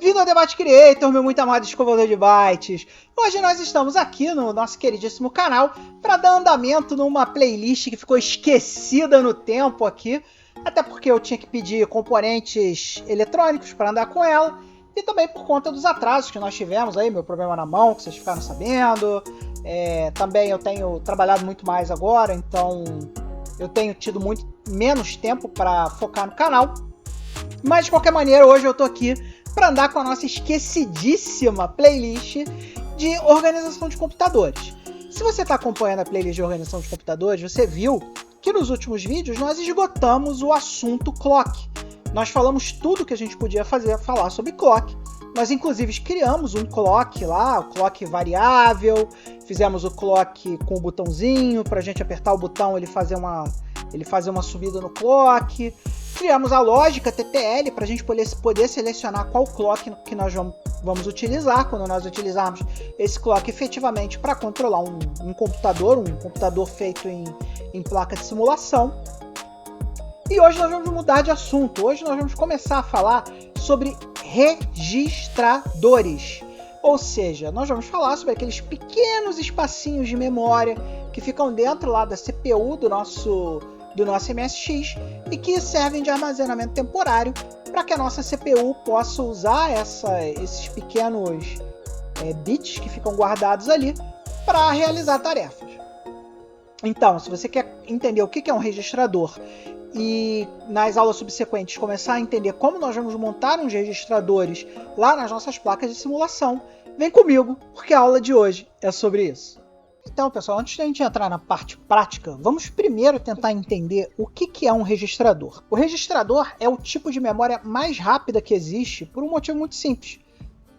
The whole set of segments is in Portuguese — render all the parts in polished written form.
Bem-vindo ao Debate Creator, meu muito amado descobridor de bytes. Hoje nós estamos aqui no nosso queridíssimo canal para dar andamento numa playlist que ficou esquecida no tempo aqui, até porque eu tinha que pedir componentes eletrônicos para andar com ela, e também por conta dos atrasos que nós tivemos aí, meu problema na mão, que vocês ficaram sabendo. Também eu tenho trabalhado muito mais agora, então eu tenho tido muito menos tempo para focar no canal. Mas de qualquer maneira, hoje eu estou aqui para andar com a nossa esquecidíssima playlist de organização de computadores. Se você está acompanhando a playlist de organização de computadores, você viu que nos últimos vídeos nós esgotamos o assunto clock. Nós falamos tudo que a gente podia falar sobre clock. Nós inclusive criamos um clock lá, o clock variável, fizemos o clock com o botãozinho, para a gente apertar o botão ele fazer uma subida no clock. Criamos a lógica TTL para a gente poder selecionar qual clock que nós vamos utilizar quando nós utilizarmos esse clock efetivamente para controlar um computador feito em placa de simulação. E hoje nós vamos mudar de assunto. Hoje nós vamos começar a falar sobre registradores. Ou seja, nós vamos falar sobre aqueles pequenos espacinhos de memória que ficam dentro lá da CPU do nosso MSX e que servem de armazenamento temporário para que a nossa CPU possa usar esses pequenos bits que ficam guardados ali para realizar tarefas. Então, se você quer entender o que é um registrador e nas aulas subsequentes começar a entender como nós vamos montar uns registradores lá nas nossas placas de simulação, vem comigo, porque a aula de hoje é sobre isso. Então, pessoal, antes de a gente entrar na parte prática, vamos primeiro tentar entender o que é um registrador. O registrador é o tipo de memória mais rápida que existe por um motivo muito simples,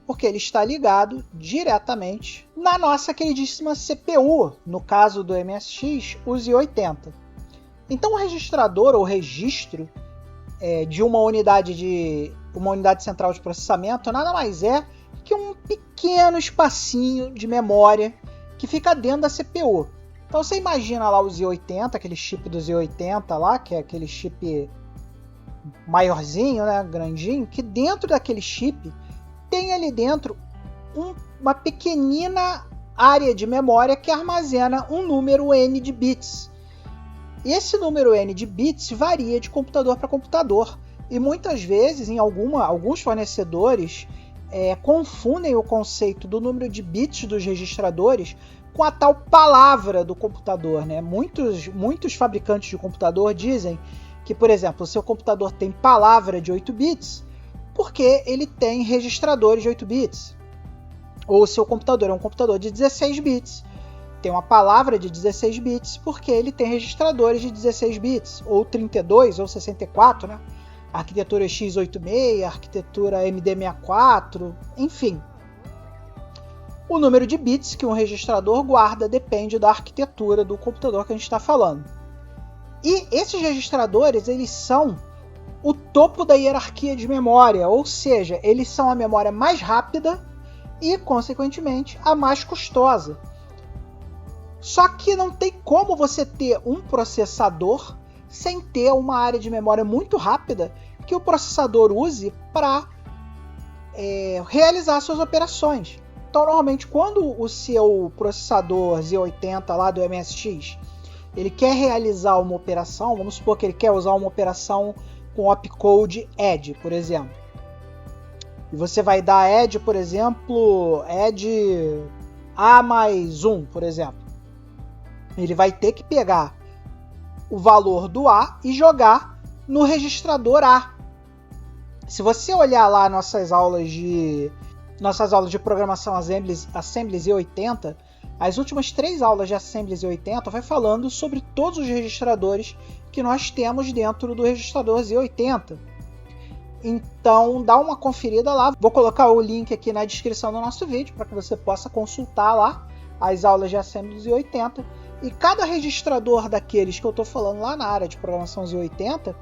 porque ele está ligado diretamente na nossa queridíssima CPU, no caso do MSX, o Z80. Então, o registrador ou registro de uma unidade central de processamento nada mais é que um pequeno espacinho de memória que fica dentro da CPU. Então você imagina lá o Z80, aquele chip do Z80 lá, que é aquele chip maiorzinho, né, grandinho, que dentro daquele chip tem ali dentro uma pequenina área de memória que armazena um número N de bits. E esse número N de bits varia de computador para computador. E muitas vezes, alguns fornecedores confundem o conceito do número de bits dos registradores com a tal palavra do computador, né? Muitos fabricantes de computador dizem que, por exemplo, o seu computador tem palavra de 8 bits porque ele tem registradores de 8 bits. Ou o seu computador é um computador de 16 bits. Tem uma palavra de 16 bits porque ele tem registradores de 16 bits, ou 32, ou 64, né? Arquitetura x86, arquitetura MD64, enfim. O número de bits que um registrador guarda depende da arquitetura do computador que a gente está falando. E esses registradores, eles são o topo da hierarquia de memória, ou seja, eles são a memória mais rápida e, consequentemente, a mais custosa. Só que não tem como você ter um processador sem ter uma área de memória muito rápida que o processador use para realizar suas operações. Então, normalmente, quando o seu processador Z80 lá do MSX, ele quer realizar uma operação, vamos supor que ele quer usar uma operação com opcode add, por exemplo. E você vai dar add, por exemplo, add A mais 1, por exemplo. Ele vai ter que pegar o valor do A e jogar no registrador A. Se você olhar lá nossas aulas de programação Assembly Z80, as últimas 3 aulas de Assembly Z80 vai falando sobre todos os registradores que nós temos dentro do registrador Z80. Então dá uma conferida lá. Vou colocar o link aqui na descrição do nosso vídeo para que você possa consultar lá as aulas de Assembly Z80. E cada registrador daqueles que eu estou falando lá na área de programação Z80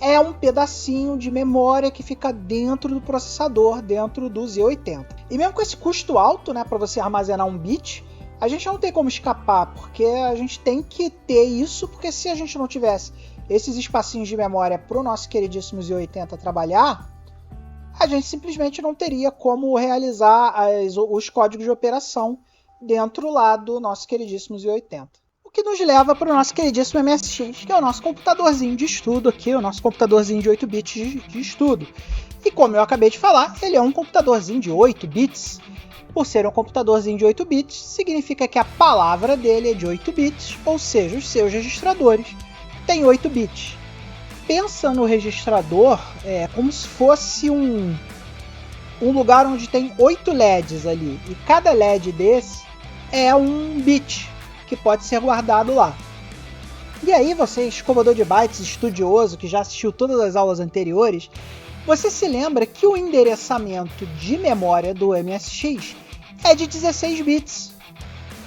é um pedacinho de memória que fica dentro do processador, dentro do Z80. E mesmo com esse custo alto, né, para você armazenar um bit, a gente não tem como escapar, porque a gente tem que ter isso, porque se a gente não tivesse esses espacinhos de memória para o nosso queridíssimo Z80 trabalhar, a gente simplesmente não teria como realizar os códigos de operação dentro lá do nosso queridíssimo Z80. O que nos leva para o nosso queridíssimo MSX, que é o nosso computadorzinho de estudo aqui, o nosso computadorzinho de 8 bits de estudo. E como eu acabei de falar, ele é um computadorzinho de 8 bits. Por ser um computadorzinho de 8 bits, significa que a palavra dele é de 8 bits, ou seja, os seus registradores têm 8 bits. Pensa no registrador como se fosse um lugar onde tem 8 LEDs ali, e cada LED desse é um bit que pode ser guardado lá. E aí você, escovador de bytes estudioso, que já assistiu todas as aulas anteriores, você se lembra que o endereçamento de memória do MSX é de 16 bits.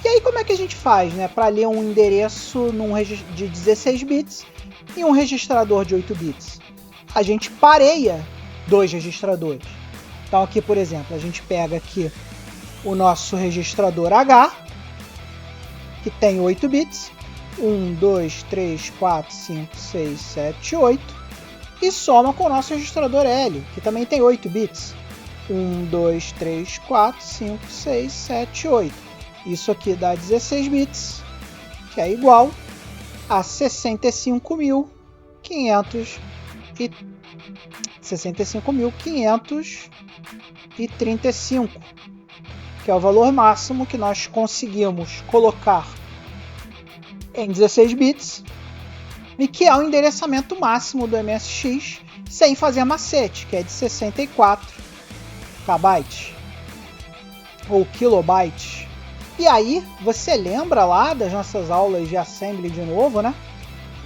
E aí como é que a gente faz, né, para ler um endereço de 16 bits e um registrador de 8 bits? A gente pareia dois registradores. Então aqui, por exemplo, a gente pega aqui o nosso registrador H, que tem 8 bits, 1, 2, 3, 4, 5, 6, 7, 8, e soma com o nosso registrador L, que também tem 8 bits. 1, 2, 3, 4, 5, 6, 7, 8. Isso aqui dá 16 bits, que é igual a 65.535, que é o valor máximo que nós conseguimos colocar em 16 bits e que é o endereçamento máximo do MSX sem fazer macete, que é de 64 KB ou kilobytes. E aí, você lembra lá das nossas aulas de assembly de novo, né?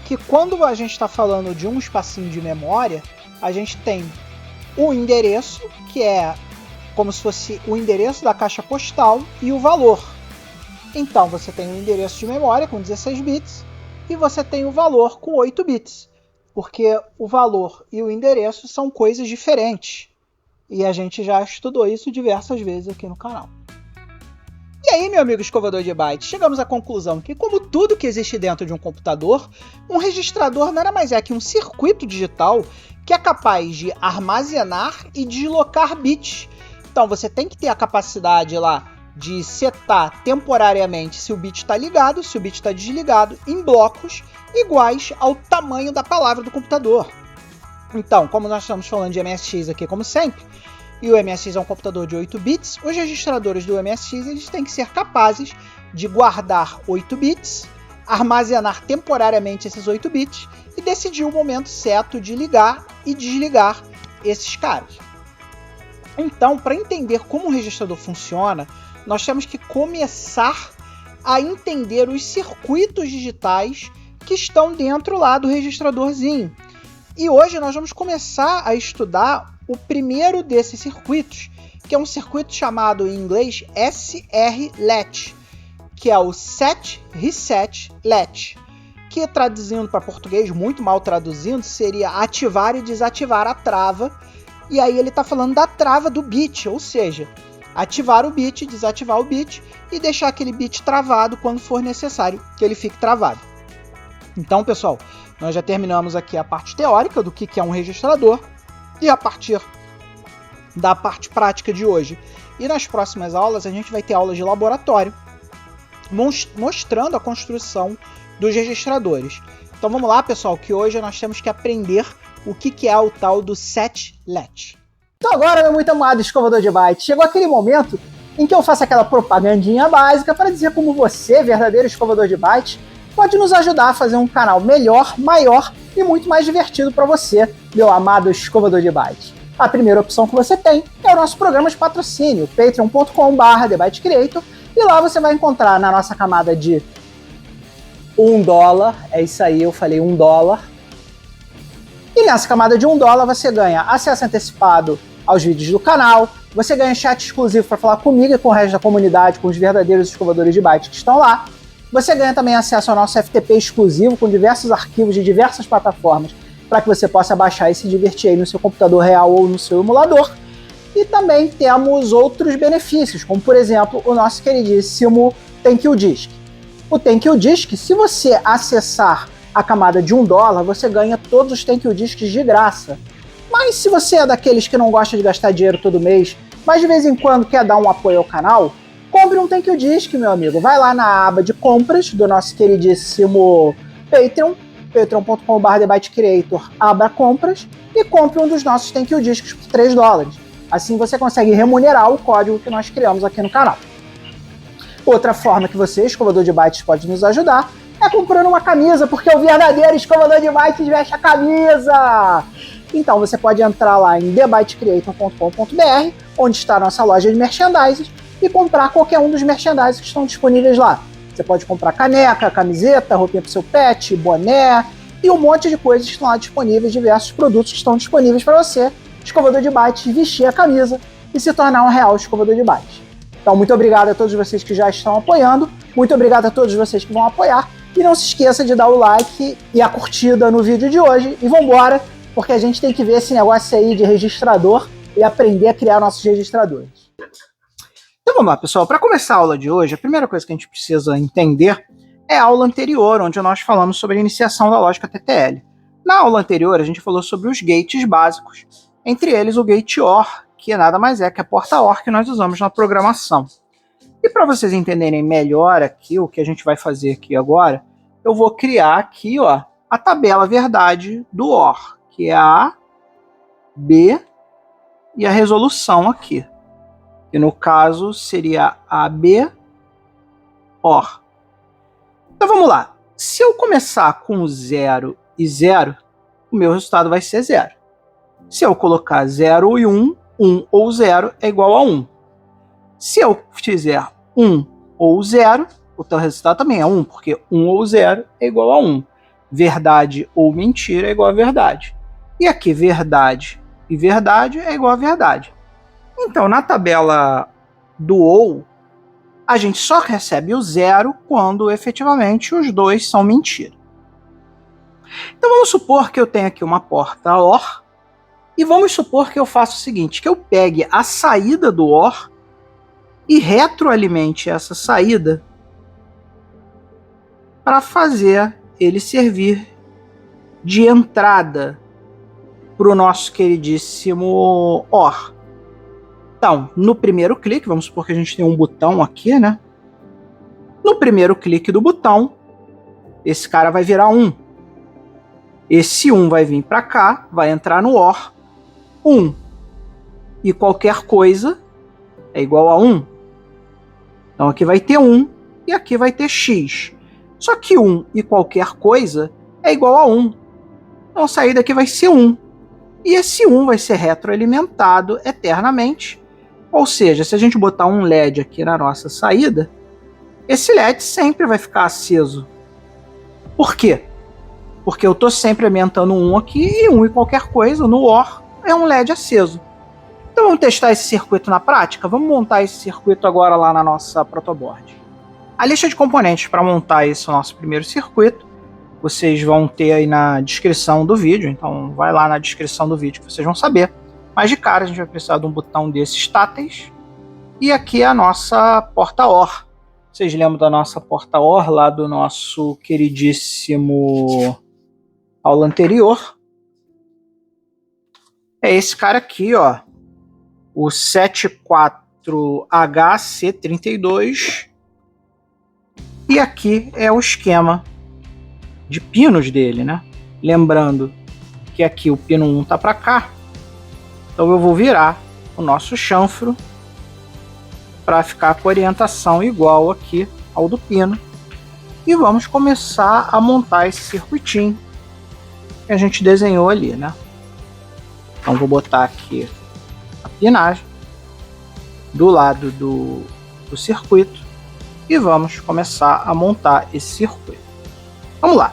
Que quando a gente está falando de um espacinho de memória, a gente tem o endereço, que é como se fosse o endereço da caixa postal, e o valor. Então você tem o endereço de memória com 16 bits e você tem o valor com 8 bits, porque o valor e o endereço são coisas diferentes. E a gente já estudou isso diversas vezes aqui no canal. E aí, meu amigo escovador de bytes, chegamos à conclusão que, como tudo que existe dentro de um computador, um registrador nada mais é que um circuito digital que é capaz de armazenar e deslocar bits. Então você tem que ter a capacidade lá de setar temporariamente se o bit está ligado, se o bit está desligado, em blocos iguais ao tamanho da palavra do computador. Então, como nós estamos falando de MSX aqui, como sempre, e o MSX é um computador de 8 bits, os registradores do MSX eles têm que ser capazes de guardar 8 bits, armazenar temporariamente esses 8 bits e decidir o momento certo de ligar e desligar esses caras. Então, para entender como o registrador funciona, nós temos que começar a entender os circuitos digitais que estão dentro lá do registradorzinho. E hoje nós vamos começar a estudar o primeiro desses circuitos, que é um circuito chamado em inglês SR-Latch, que é o Set Reset Latch, que traduzindo para português, muito mal traduzindo, seria ativar e desativar a trava. E aí ele está falando da trava do bit, ou seja, ativar o bit, desativar o bit e deixar aquele bit travado quando for necessário que ele fique travado. Então, pessoal, nós já terminamos aqui a parte teórica do que é um registrador e a partir da parte prática de hoje. E nas próximas aulas a gente vai ter aulas de laboratório mostrando a construção dos registradores. Então vamos lá, pessoal, que hoje nós temos que aprender o que é o tal do Set Latch. Então agora, meu muito amado escovador de bytes, chegou aquele momento em que eu faço aquela propagandinha básica para dizer como você, verdadeiro escovador de bytes, pode nos ajudar a fazer um canal melhor, maior e muito mais divertido para você, meu amado escovador de bytes. A primeira opção que você tem é o nosso programa de patrocínio, patreon.com/TheByteCreator, e lá você vai encontrar na nossa camada de $1, é isso aí, eu falei $1, e nessa camada de $1 você ganha acesso antecipado aos vídeos do canal, você ganha chat exclusivo para falar comigo e com o resto da comunidade, com os verdadeiros escovadores de bytes que estão lá. Você ganha também acesso ao nosso FTP exclusivo com diversos arquivos de diversas plataformas para que você possa baixar e se divertir aí no seu computador real ou no seu emulador. E também temos outros benefícios, como por exemplo o nosso queridíssimo Thank You Disk. O Thank You Disk, se você acessar a camada de $1, você ganha todos os Thank You Disks de graça. Mas Mas se você é daqueles que não gosta de gastar dinheiro todo mês, mas de vez em quando quer dar um apoio ao canal, compre um Thank You Disc, meu amigo. Vai lá na aba de compras do nosso queridíssimo Patreon, patreon.com/TheByteCreator, aba compras, e compre um dos nossos Thank You Discs por $3. Assim você consegue remunerar o código que nós criamos aqui no canal. Outra forma que você, escovador de bytes, pode nos ajudar é comprando uma camisa, porque o verdadeiro escovador de bytes veste a camisa! Então você pode entrar lá em thebytecreator.com.br, onde está a nossa loja de merchandising, e comprar qualquer um dos merchandising que estão disponíveis lá. Você pode comprar caneca, camiseta, roupinha para seu pet, boné e um monte de coisas que estão lá disponíveis, diversos produtos que estão disponíveis para você, escovador de bytes, vestir a camisa e se tornar um real escovador de bytes. Então, muito obrigado a todos vocês que já estão apoiando, muito obrigado a todos vocês que vão apoiar, e não se esqueça de dar o like e a curtida no vídeo de hoje, e vambora, porque a gente tem que ver esse negócio aí de registrador e aprender a criar nossos registradores. Então vamos lá, pessoal. Para começar a aula de hoje, a primeira coisa que a gente precisa entender é a aula anterior, onde nós falamos sobre a iniciação da lógica TTL. Na aula anterior, a gente falou sobre os gates básicos, entre eles o gate OR, que nada mais é que a porta OR que nós usamos na programação. E para vocês entenderem melhor aqui o que a gente vai fazer aqui agora, eu vou criar aqui, ó, a tabela verdade do OR, que é A, B e a resolução aqui. Que no caso seria AB OR. Então vamos lá. Se eu começar com 0 e 0, o meu resultado vai ser 0. Se eu colocar 0 e 1, 1 ou 0 é igual a 1. Se eu fizer 1 ou 0, o teu resultado também é 1, porque 1 ou 0 é igual a 1. Verdade ou mentira é igual a verdade. E aqui verdade e verdade é igual a verdade. Então, na tabela do OU, a gente só recebe o 0 quando efetivamente os dois são mentira. Então vamos supor que eu tenho aqui uma porta OR, e vamos supor que eu faça o seguinte, que eu pegue a saída do OR e retroalimente essa saída para fazer ele servir de entrada para o nosso queridíssimo OR. Então, no primeiro clique, vamos supor que a gente tem um botão aqui, né? No primeiro clique do botão, esse cara vai virar 1. Esse 1 vai vir para cá, vai entrar no OR 1. E qualquer coisa é igual a 1. Então aqui vai ter 1 e aqui vai ter x. Só que 1 e qualquer coisa é igual a 1. Então a saída aqui vai ser 1. E esse 1 vai ser retroalimentado eternamente. Ou seja, se a gente botar um LED aqui na nossa saída, esse LED sempre vai ficar aceso. Por quê? Porque eu estou sempre aumentando 1 aqui e 1 e qualquer coisa no OR é um LED aceso. Então vamos testar esse circuito na prática? Vamos montar esse circuito agora lá na nossa protoboard. A lista de componentes para montar esse nosso primeiro circuito, vocês vão ter aí na descrição do vídeo, então vai lá na descrição do vídeo que vocês vão saber. Mas de cara a gente vai precisar de um botão desses táteis. E aqui é a nossa porta OR. Vocês lembram da nossa porta OR lá do nosso queridíssimo aula anterior? É esse cara aqui, ó. O 74HC32. E aqui é o esquema de pinos dele, né? Lembrando que aqui o pino 1 tá para cá. Então eu vou virar o nosso chanfro para ficar com orientação igual aqui ao do pino. E vamos começar a montar esse circuitinho que a gente desenhou ali, né? Então vou botar aqui a pinagem do lado do circuito e vamos começar a montar esse circuito. Vamos lá.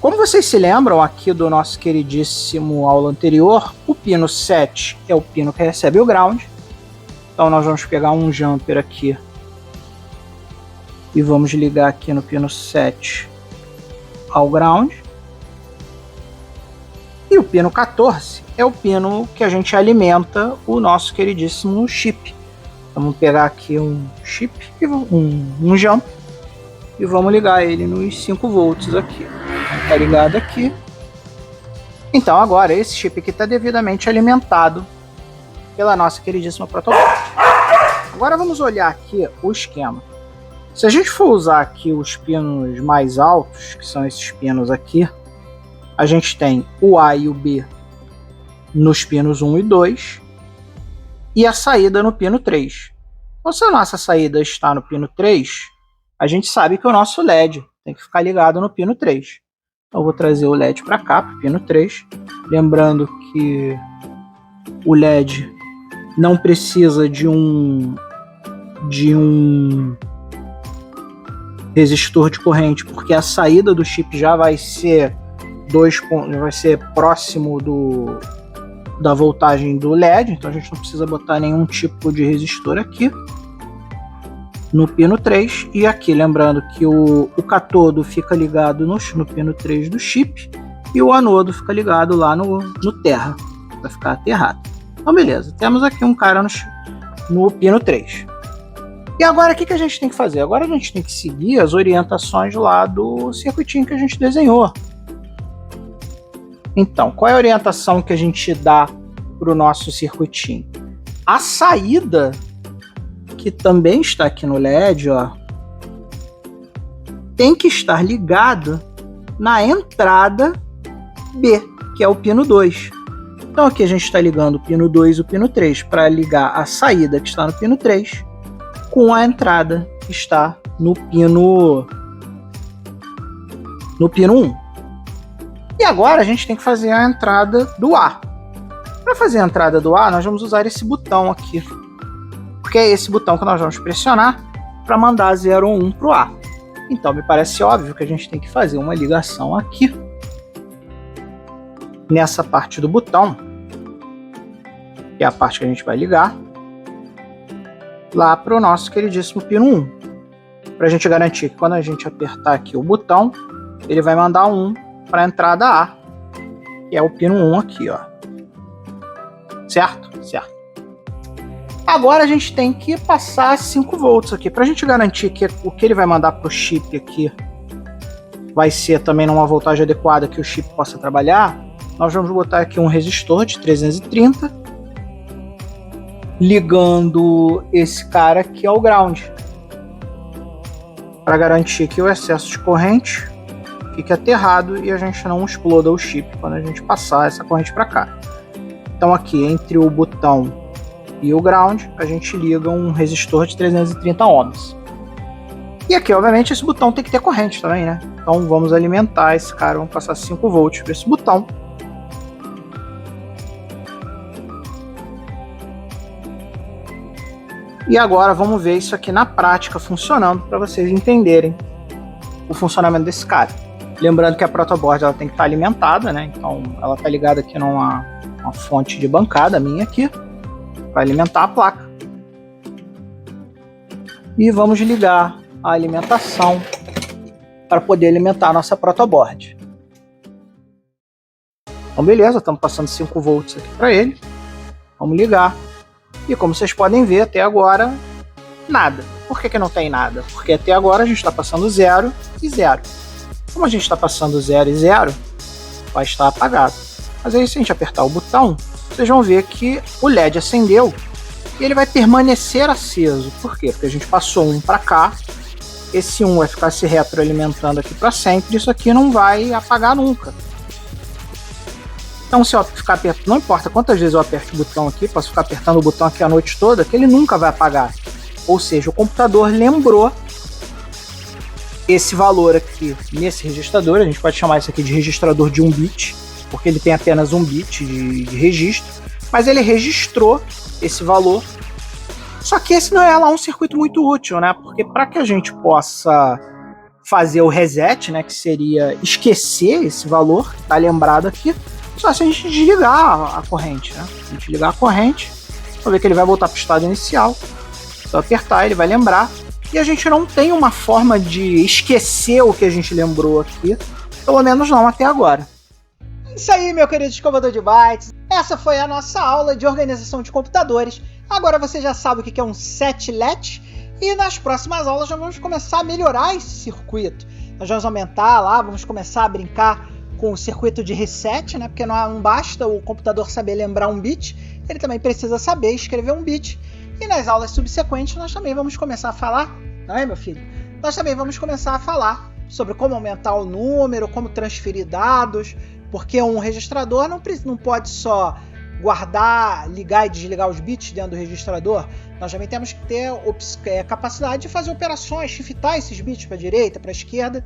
Como vocês se lembram aqui do nosso queridíssimo aula anterior, o pino 7 é o pino que recebe o ground. Então nós vamos pegar um jumper aqui e vamos ligar aqui no pino 7 ao ground. E o pino 14 é o pino que a gente alimenta o nosso queridíssimo chip. Vamos pegar aqui um chip, um jumper, e vamos ligar ele nos 5 volts aqui. Está ligado aqui. Então agora esse chip aqui está devidamente alimentado pela nossa queridíssima protoboard. Agora vamos olhar aqui o esquema. Se a gente for usar aqui os pinos mais altos, que são esses pinos aqui, a gente tem o A e o B nos pinos 1 e 2 e a saída no pino 3. Então, se a nossa saída está no pino 3, a gente sabe que o nosso LED tem que ficar ligado no pino 3. Então eu vou trazer o LED para cá, para o pino 3. Lembrando que o LED não precisa de um resistor de corrente, porque a saída do chip já vai ser próximo da voltagem do LED, então a gente não precisa botar nenhum tipo de resistor aqui no pino 3. E aqui, lembrando que o catodo fica ligado no pino 3 do chip e o anodo fica ligado lá no terra, vai ficar aterrado. Então beleza, temos aqui um cara no pino 3. E agora o que a gente tem que fazer? Agora a gente tem que seguir as orientações lá do circuitinho que a gente desenhou. Então, qual é a orientação que a gente dá para o nosso circuitinho? A saída, que também está aqui no LED, ó, tem que estar ligado na entrada B, que é o pino 2. Então aqui a gente está ligando o pino 2 e o pino 3 para ligar a saída que está no pino 3 com a entrada que está no pino 1. E agora a gente tem que fazer a entrada do A. Para fazer a entrada do A, nós vamos usar esse botão aqui, porque é esse botão que nós vamos pressionar para mandar 0 ou 1 para o A. Então me parece óbvio que a gente tem que fazer uma ligação aqui, nessa parte do botão, que é a parte que a gente vai ligar, lá para o nosso queridíssimo pino 1. Para a gente garantir que quando a gente apertar aqui o botão, ele vai mandar 1 para a entrada A, que é o pino 1 aqui, ó. Certo? Certo. Agora a gente tem que passar 5 volts aqui. Para a gente garantir que o que ele vai mandar para o chip aqui vai ser também numa voltagem adequada que o chip possa trabalhar, nós vamos botar aqui um resistor de 330, ligando esse cara aqui ao ground, para garantir que o excesso de corrente fique aterrado e a gente não exploda o chip quando a gente passar essa corrente para cá. Então aqui entre o botão e o ground a gente liga um resistor de 330 ohms. E aqui obviamente esse botão tem que ter corrente também, né? Então vamos alimentar esse cara, vamos passar 5 volts para esse botão. E agora vamos ver isso aqui na prática funcionando para vocês entenderem o funcionamento desse cara. Lembrando que a protoboard ela tem que estar alimentada, né? Então ela está ligada aqui numa fonte de bancada minha aqui para alimentar a placa. E vamos ligar a alimentação para poder alimentar a nossa protoboard. Então beleza, estamos passando 5 volts aqui para ele. Vamos ligar. E como vocês podem ver, até agora, nada. Por que não tem nada? Porque até agora a gente está passando 0 e 0. Como a gente está passando 0 e 0, vai estar apagado. Mas aí se a gente apertar o botão, vocês vão ver que o LED acendeu e ele vai permanecer aceso. Por quê? Porque a gente passou 1 para cá, esse 1 vai ficar se retroalimentando aqui para sempre, isso aqui não vai apagar nunca. Então se eu ficar apertando, não importa quantas vezes eu aperte o botão aqui, posso ficar apertando o botão aqui a noite toda, que ele nunca vai apagar. Ou seja, o computador lembrou esse valor aqui nesse registrador, a gente pode chamar isso aqui de registrador de 1 bit, porque ele tem apenas 1 bit de registro, mas ele registrou esse valor. Só que esse não é lá um circuito muito útil, né? Porque para que a gente possa fazer o reset, né, que seria esquecer esse valor, tá lembrado aqui, só se a gente desligar a corrente, né? Se a gente ligar a corrente, vamos ver que ele vai voltar para o estado inicial. Se eu apertar, ele vai lembrar. E a gente não tem uma forma de esquecer o que a gente lembrou aqui, pelo menos não até agora. Isso aí, meu querido escovador de bytes. Essa foi a nossa aula de organização de computadores. Agora você já sabe o que é um set-let. E nas próximas aulas nós vamos começar a melhorar esse circuito. Nós vamos aumentar lá, vamos começar a brincar com o circuito de reset, né? Porque não basta o computador saber lembrar um bit, ele também precisa saber escrever um bit. E nas aulas subsequentes nós também vamos começar a falar, não é, meu filho? Nós também vamos começar a falar sobre como aumentar o número, como transferir dados, porque um registrador não pode só guardar, ligar e desligar os bits dentro do registrador. Nós também temos que ter capacidade de fazer operações, shiftar esses bits para a direita, para a esquerda,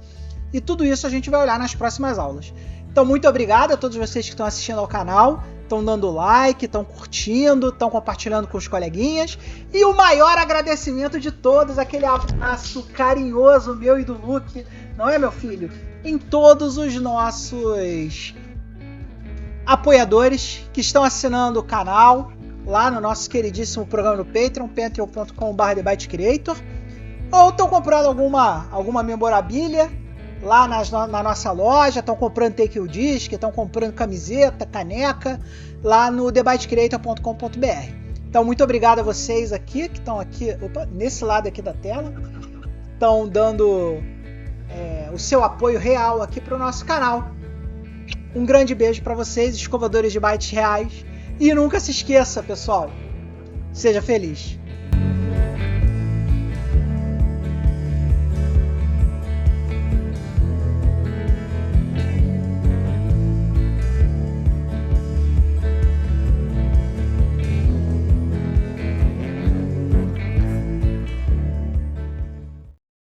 e tudo isso a gente vai olhar nas próximas aulas. Então, muito obrigado a todos vocês que estão assistindo ao canal, estão dando like, estão curtindo, estão compartilhando com os coleguinhas, e o maior agradecimento de todos, aquele abraço carinhoso meu e do Luke, não é, meu filho? Em todos os nossos apoiadores que estão assinando o canal lá no nosso queridíssimo programa no Patreon, patreon.com/TheByteCreator, ou estão comprando alguma memorabilia lá na nossa loja, estão comprando Take o Disc, estão comprando camiseta, caneca, lá no TheByteCreator.com.br. Então, muito obrigado a vocês aqui, que estão aqui, nesse lado aqui da tela, estão dando o seu apoio real aqui para o nosso canal. Um grande beijo para vocês, escovadores de bytes reais. E nunca se esqueça, pessoal, seja feliz.